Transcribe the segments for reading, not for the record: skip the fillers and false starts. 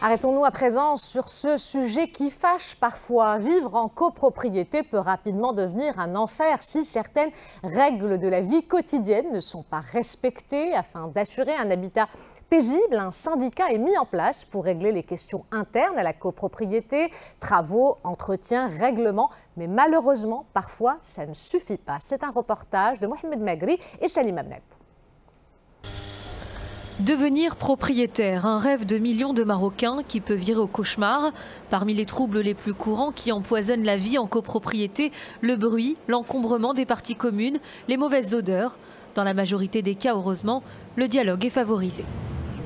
Arrêtons-nous à présent sur ce sujet qui fâche parfois. Vivre en copropriété peut rapidement devenir un enfer si certaines règles de la vie quotidienne ne sont pas respectées. Afin d'assurer un habitat paisible, un syndicat est mis en place pour régler les questions internes à la copropriété, travaux, entretien, règlements. Mais malheureusement, parfois, ça ne suffit pas. C'est un reportage de Mohamed Magri et Salim Abneb. Devenir propriétaire, un rêve de millions de Marocains qui peut virer au cauchemar. Parmi les troubles les plus courants qui empoisonnent la vie en copropriété, le bruit, l'encombrement des parties communes, les mauvaises odeurs. Dans la majorité des cas, heureusement, le dialogue est favorisé.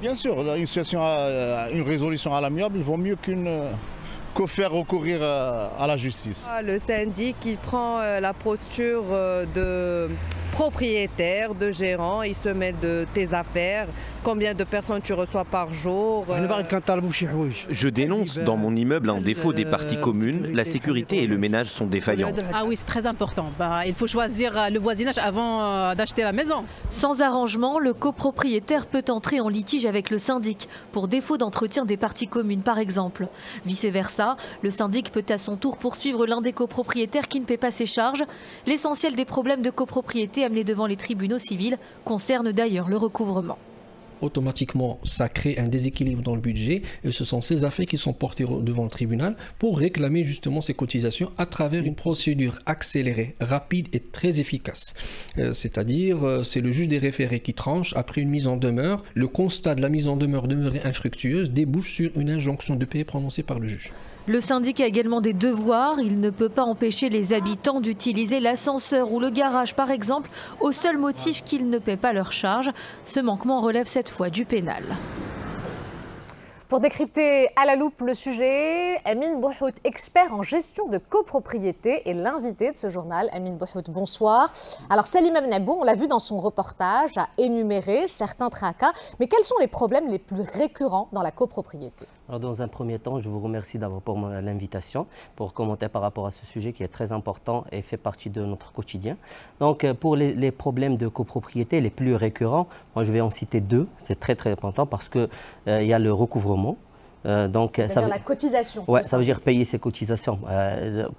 Bien sûr, une résolution à l'amiable vaut mieux que faire recourir à la justice. Le syndic qui prend la posture de propriétaire, de gérant, il se met de tes affaires, combien de personnes tu reçois par jour. Je dénonce dans mon immeuble un défaut des parties communes, la sécurité et le ménage sont défaillants. Ah oui, c'est très important. Il faut choisir le voisinage avant d'acheter la maison. Sans arrangement, le copropriétaire peut entrer en litige avec le syndic pour défaut d'entretien des parties communes par exemple. Vice-versa, le syndic peut à son tour poursuivre l'un des copropriétaires qui ne paie pas ses charges. L'essentiel des problèmes de copropriété amenés devant les tribunaux civils concerne d'ailleurs le recouvrement. Automatiquement, ça crée un déséquilibre dans le budget et ce sont ces affaires qui sont portées devant le tribunal pour réclamer justement ces cotisations à travers une procédure accélérée, rapide et très efficace. C'est-à-dire, c'est le juge des référés qui tranche après une mise en demeure. Le constat de la mise en demeure demeurée infructueuse débouche sur une injonction de payer prononcée par le juge. Le syndic a également des devoirs. Il ne peut pas empêcher les habitants d'utiliser l'ascenseur ou le garage, par exemple, au seul motif qu'ils ne paient pas leurs charges. Ce manquement relève cette fois du pénal. Pour décrypter à la loupe le sujet, Amine Bouhout, expert en gestion de copropriété, est l'invité de ce journal. Amine Bouhout, bonsoir. Alors Salim Abnabou, on l'a vu dans son reportage, a énuméré certains tracas. Mais quels sont les problèmes les plus récurrents dans la copropriété ? Alors dans un premier temps, je vous remercie d'abord pour l'invitation, pour commenter par rapport à ce sujet qui est très important et fait partie de notre quotidien. Donc pour les problèmes de copropriété les plus récurrents, moi je vais en citer deux, c'est très important parce qu'il y a le recouvrement. C'est-à-dire la cotisation. Oui, ça veut dire payer ses cotisations.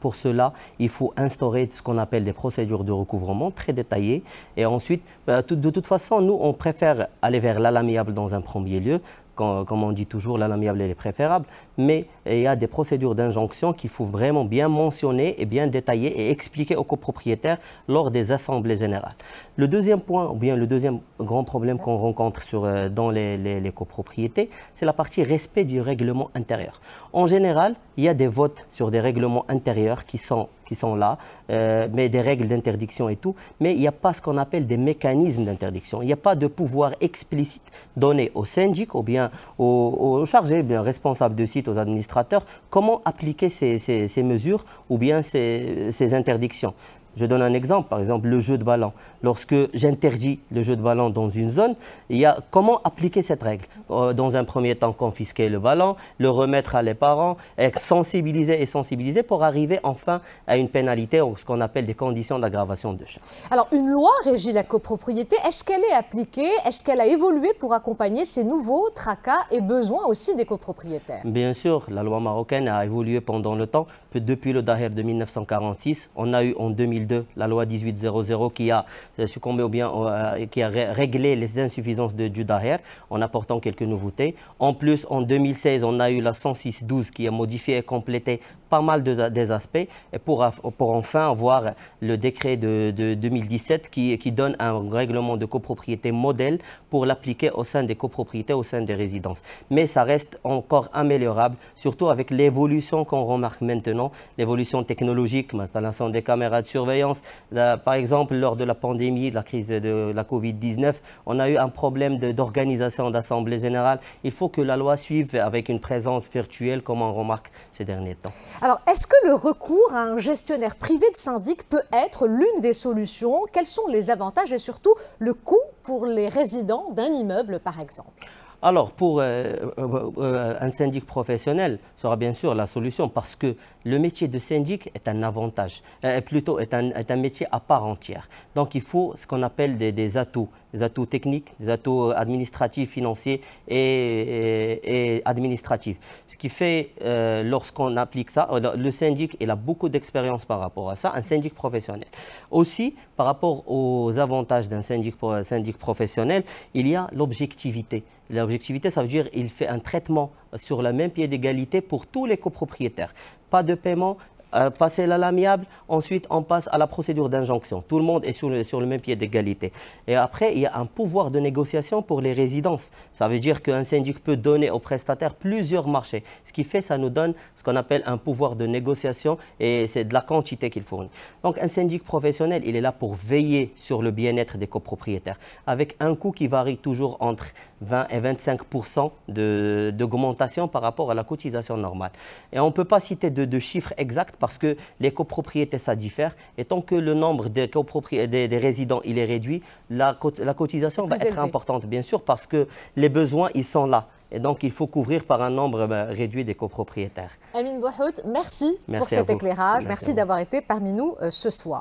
Pour cela, il faut instaurer ce qu'on appelle des procédures de recouvrement très détaillées. Et ensuite, de toute façon, nous, on préfère aller vers l'amiable dans un premier lieu. Comme on dit toujours, l'amiable est préférable, mais il y a des procédures d'injonction qu'il faut vraiment bien mentionner et bien détailler et expliquer aux copropriétaires lors des assemblées générales. Le deuxième point, ou bien le deuxième grand problème qu'on rencontre dans les copropriétés, c'est la partie respect du règlement intérieur. En général, il y a des votes sur des règlements intérieurs qui sont là, mais des règles d'interdiction et tout, mais il n'y a pas ce qu'on appelle des mécanismes d'interdiction. Il n'y a pas de pouvoir explicite donné au syndic ou bien aux chargés, bien responsables de site, aux administrateurs, comment appliquer ces mesures ou bien ces interdictions. Je donne un exemple, par exemple le jeu de ballon. Lorsque j'interdis le jeu de ballon dans une zone, il y a comment appliquer cette règle. Dans un premier temps, confisquer le ballon, le remettre à les parents, et sensibiliser pour arriver enfin à une pénalité ou ce qu'on appelle des conditions d'aggravation de charge. Alors une loi régit la copropriété, est-ce qu'elle est appliquée? Est-ce qu'elle a évolué pour accompagner ces nouveaux tracas et besoins aussi des copropriétaires? Bien sûr, la loi marocaine a évolué pendant le temps. Depuis le Daher de 1946, on a eu en 2002 la loi 1800 qui a succombé ou bien qui a réglé les insuffisances du Daher en apportant quelques nouveautés. En plus, en 2016, on a eu la 106-12 qui a modifié et complété pas mal des aspects et pour enfin avoir le décret de 2017 qui donne un règlement de copropriété modèle pour l'appliquer au sein des copropriétés, au sein des résidences. Mais ça reste encore améliorable, surtout avec l'évolution qu'on remarque maintenant, l'évolution technologique, l'installation des caméras de surveillance. Par exemple, lors de la pandémie, de la crise de la Covid-19, on a eu un problème d'organisation d'assemblée générale. Il faut que la loi suive avec une présence virtuelle, comme on remarque ces derniers temps. Alors, est-ce que le recours à un gestionnaire privé de syndic peut être l'une des solutions? Quels sont les avantages et surtout le coût pour les résidents d'un immeuble, par exemple? Alors, pour un syndic professionnel, sera bien sûr la solution parce que le métier de syndic est un avantage, plutôt est un métier à part entière. Donc, il faut ce qu'on appelle des atouts des atouts techniques, des atouts administratifs, financiers et administratifs. Ce qui fait, lorsqu'on applique ça, le syndic, il a beaucoup d'expérience par rapport à ça, un syndic professionnel. Aussi, par rapport aux avantages d'un syndic professionnel, il y a l'objectivité. L'objectivité, ça veut dire qu'il fait un traitement sur le même pied d'égalité pour tous les copropriétaires. Pas de paiement, passer à l'amiable, ensuite on passe à la procédure d'injonction. Tout le monde est sur le même pied d'égalité. Et après, il y a un pouvoir de négociation pour les résidences. Ça veut dire qu'un syndic peut donner aux prestataires plusieurs marchés. Ce qui fait, ça nous donne ce qu'on appelle un pouvoir de négociation et c'est de la quantité qu'il fournit. Donc un syndic professionnel, il est là pour veiller sur le bien-être des copropriétaires avec un coût qui varie toujours entre 20 et 25% d'augmentation par rapport à la cotisation normale. Et on ne peut pas citer de chiffres exacts parce que les copropriétés, ça diffère. Et tant que le nombre des résidents il est réduit, la cotisation va être importante, bien sûr, parce que les besoins, ils sont là. Et donc, il faut couvrir par un nombre réduit des copropriétaires. Amine Bouhout, merci pour cet éclairage. Merci d'avoir été parmi nous ce soir.